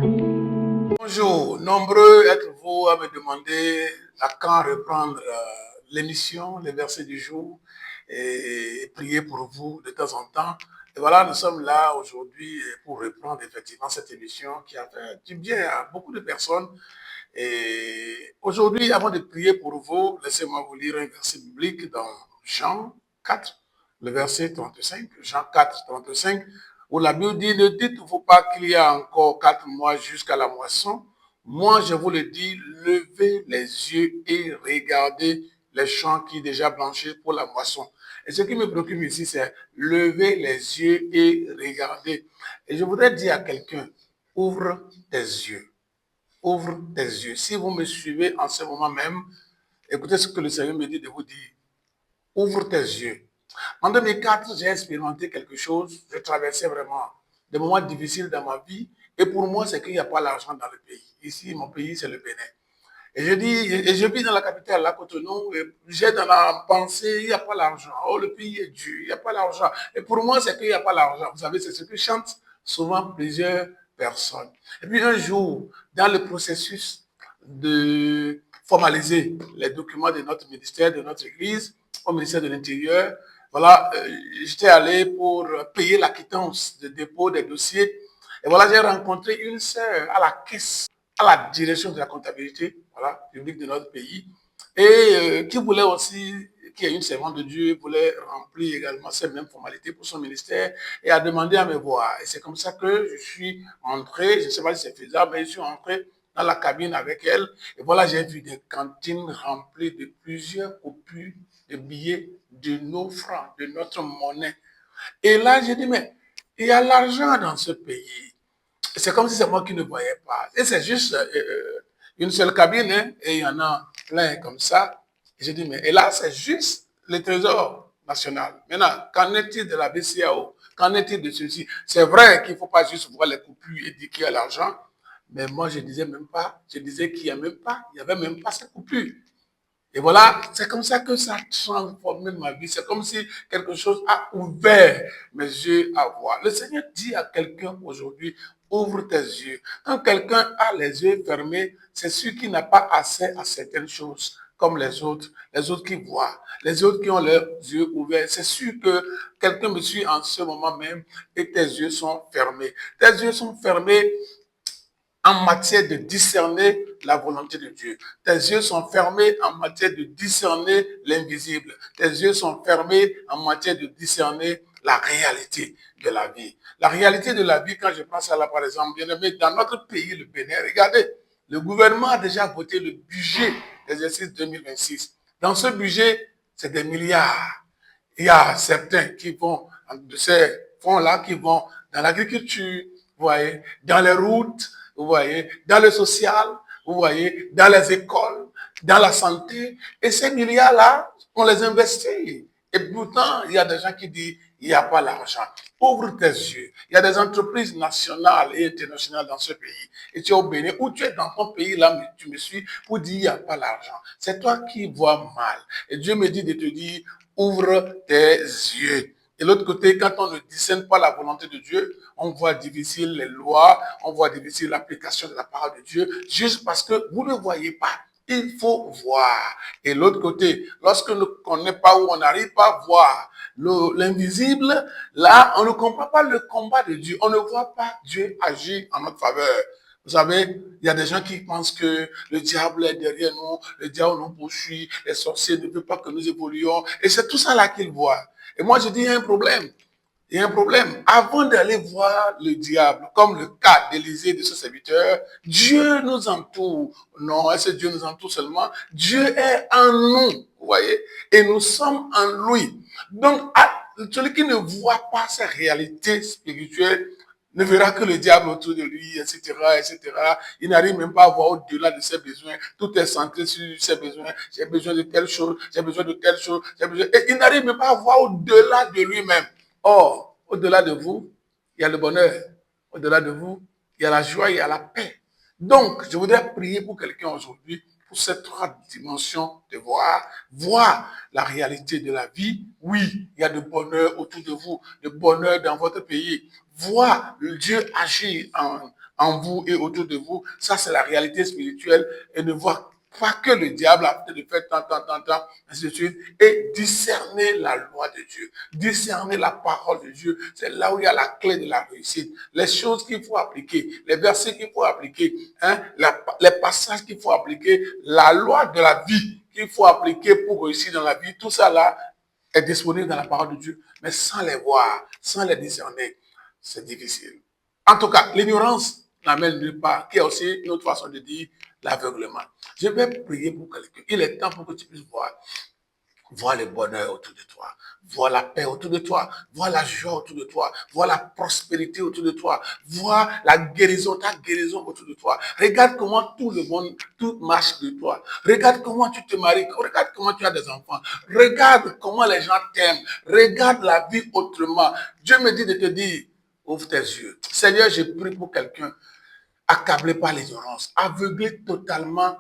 Bonjour, nombreux êtes-vous à me demander à quand reprendre l'émission, les versets du jour et prier pour vous de temps en temps. Et voilà, nous sommes là aujourd'hui pour reprendre effectivement cette émission qui a fait du bien à beaucoup de personnes. Et aujourd'hui, avant de prier pour vous, laissez-moi vous lire un verset biblique dans Jean 4, le verset 35, Jean 4, 35, où la Bible dit, ne dites-vous pas qu'il y a encore 4 mois jusqu'à la moisson. Moi, je vous le dis, levez les yeux et regardez les champs qui déjà blanchissent pour la moisson. Et ce qui me préoccupe ici, c'est lever les yeux et regarder. Et je voudrais dire à quelqu'un, ouvre tes yeux. Ouvre tes yeux. Si vous me suivez en ce moment même, écoutez ce que le Seigneur me dit de vous dire. Ouvre tes yeux. En 2004, j'ai expérimenté quelque chose. Je traversais vraiment des moments difficiles dans ma vie. Et pour moi, c'est qu'il n'y a pas l'argent dans le pays. Ici, mon pays, c'est le Bénin. Et je dis, et je vis dans la capitale, la Cotonou, et j'ai dans la pensée, il n'y a pas l'argent. Oh, le pays est dur, il n'y a pas l'argent. Et pour moi, c'est qu'il n'y a pas l'argent. Vous savez, c'est ce que chantent souvent plusieurs personnes. Et puis un jour, dans le processus de formaliser les documents de notre ministère, de notre église, au ministère de l'Intérieur, voilà, j'étais allé pour payer la quittance de dépôt des dossiers. Et voilà, j'ai rencontré une sœur à la caisse, à la direction de la comptabilité, voilà, publique de notre pays, et qui voulait aussi, qui est une servante de Dieu, voulait remplir également ces mêmes formalités pour son ministère et a demandé à me voir. Et c'est comme ça que je suis entré, je ne sais pas si c'est faisable, mais je suis entré dans la cabine avec elle. Et voilà, j'ai vu des cantines remplies de plusieurs coupures de billets de nos francs, de notre monnaie. Et là, j'ai dit, mais il y a l'argent dans ce pays. C'est comme si c'est moi qui ne voyais pas. Et c'est juste une seule cabine, hein, et il y en a plein comme ça. Et j'ai dit, mais et là, c'est juste le trésor national. Maintenant, qu'en est-il de la BCAO? Qu'en est-il de ceci? C'est vrai qu'il ne faut pas juste voir les coupures et dire qu'il y a l'argent, mais moi, je disais même pas, je disais qu'il n'y a même pas, il n'y avait même pas ces coupures. Et voilà, c'est comme ça que ça a transformé ma vie. C'est comme si quelque chose a ouvert mes yeux à voir. Le Seigneur dit à quelqu'un aujourd'hui, ouvre tes yeux. Quand quelqu'un a les yeux fermés, c'est celui qui n'a pas accès à certaines choses comme les autres qui voient, les autres qui ont leurs yeux ouverts. C'est sûr que quelqu'un me suit en ce moment même et tes yeux sont fermés. Tes yeux sont fermés en matière de discerner la volonté de Dieu. Tes yeux sont fermés en matière de discerner l'invisible. Tes yeux sont fermés en matière de discerner la réalité de la vie. La réalité de la vie, quand je pense à là, par exemple, bien aimé, dans notre pays, le Bénin, regardez, le gouvernement a déjà voté le budget d'exercice 2026. Dans ce budget, c'est des milliards. Il y a certains qui vont, de ces fonds-là, qui vont dans l'agriculture, vous voyez, dans les routes, vous voyez, dans le social, vous voyez, dans les écoles, dans la santé. Et ces milliards-là, on les investit. Et pourtant, il y a des gens qui disent, il n'y a pas l'argent. Ouvre tes yeux. Il y a des entreprises nationales et internationales dans ce pays. Et tu es au Bénin, ou tu es dans ton pays, là, mais tu me suis, pour dire, il n'y a pas l'argent. C'est toi qui vois mal. Et Dieu me dit de te dire, ouvre tes yeux. Et l'autre côté, quand on ne discerne pas la volonté de Dieu, on voit difficile les lois, on voit difficile l'application de la parole de Dieu, juste parce que vous ne voyez pas. Il faut voir. Et l'autre côté, lorsque on ne connaît pas ou on n'arrive pas à voir l'invisible, là, on ne comprend pas le combat de Dieu. On ne voit pas Dieu agir en notre faveur. Vous savez, il y a des gens qui pensent que le diable est derrière nous, le diable nous poursuit, les sorciers ne veulent pas que nous évoluions. Et c'est tout ça là qu'ils voient. Et moi, je dis, il y a un problème. Il y a un problème. Avant d'aller voir le diable, comme le cas d'Élisée de ce serviteur, Dieu nous entoure. Non, est-ce que Dieu nous entoure seulement? Dieu est en nous, vous voyez, et nous sommes en lui. Donc, celui qui ne voit pas sa réalité spirituelle ne verra que le diable autour de lui, etc., etc. Il n'arrive même pas à voir au-delà de ses besoins. Tout est centré sur ses besoins. J'ai besoin de telle chose, j'ai besoin de telle chose, j'ai besoin... Et il n'arrive même pas à voir au-delà de lui-même. Or, au-delà de vous, il y a le bonheur. Au-delà de vous, il y a la joie, il y a la paix. Donc, je voudrais prier pour quelqu'un aujourd'hui, pour ces trois dimensions de voir la réalité de la vie. Oui, il y a de bonheur autour de vous, de bonheur dans votre pays. Voir Dieu agir en vous et autour de vous. Ça, c'est la réalité spirituelle. Et ne voir pas que le diable a fait de faire tant, ainsi de suite. Et discerner la loi de Dieu. Discerner la parole de Dieu. C'est là où il y a la clé de la réussite. Les choses qu'il faut appliquer, les versets qu'il faut appliquer, hein, les passages qu'il faut appliquer, la loi de la vie qu'il faut appliquer pour réussir dans la vie. Tout ça là est disponible dans la parole de Dieu. Mais sans les voir, sans les discerner, c'est difficile. En tout cas, l'ignorance n'amène nulle part, qui est aussi une autre façon de dire l'aveuglement. Je vais prier pour quelqu'un. Il est temps pour que tu puisses voir le bonheur autour de toi, voir la paix autour de toi, voir la joie autour de toi, voir la prospérité autour de toi, voir la guérison, ta guérison autour de toi. Regarde comment tout le monde, tout marche de toi. Regarde comment tu te maries, regarde comment tu as des enfants. Regarde comment les gens t'aiment. Regarde la vie autrement. Dieu me dit de te dire, ouvre tes yeux. Seigneur, je prie pour quelqu'un accablé par l'ignorance, aveuglé totalement,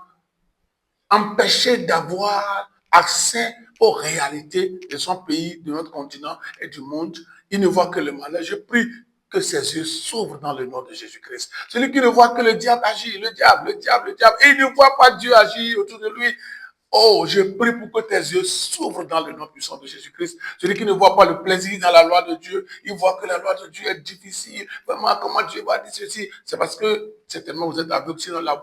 empêché d'avoir accès aux réalités de son pays, de notre continent et du monde. Il ne voit que le malheur. Je prie que ses yeux s'ouvrent dans le nom de Jésus-Christ. Celui qui ne voit que le diable agit, le diable, et il ne voit pas Dieu agir autour de lui. Oh, je prie pour que tes yeux s'ouvrent dans le nom puissant de Jésus-Christ. Celui qui ne voit pas le plaisir dans la loi de Dieu, il voit que la loi de Dieu est difficile. Vraiment, comment Dieu va dire ceci? C'est parce que certainement vous êtes aveugle. Sinon, la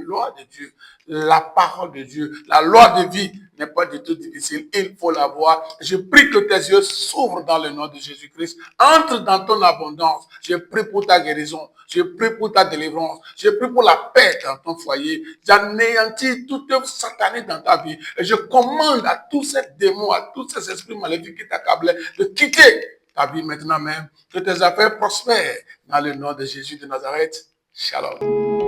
loi de Dieu, la parole de Dieu, la loi de vie n'est pas du tout difficile. Il faut la voir. Je prie que tes yeux s'ouvrent dans le nom de Jésus-Christ. Entre dans ton abondance. Je prie pour ta guérison. Je prie pour ta délivrance. Je prie pour la paix dans ton foyer. J'anéantis toute œuvre satanique dans ta vie. Et je commande à tous ces démons, à tous ces esprits maléfiques qui t'accablaient de quitter ta vie maintenant même. Que tes affaires prospèrent dans le nom de Jésus de Nazareth. Shalom.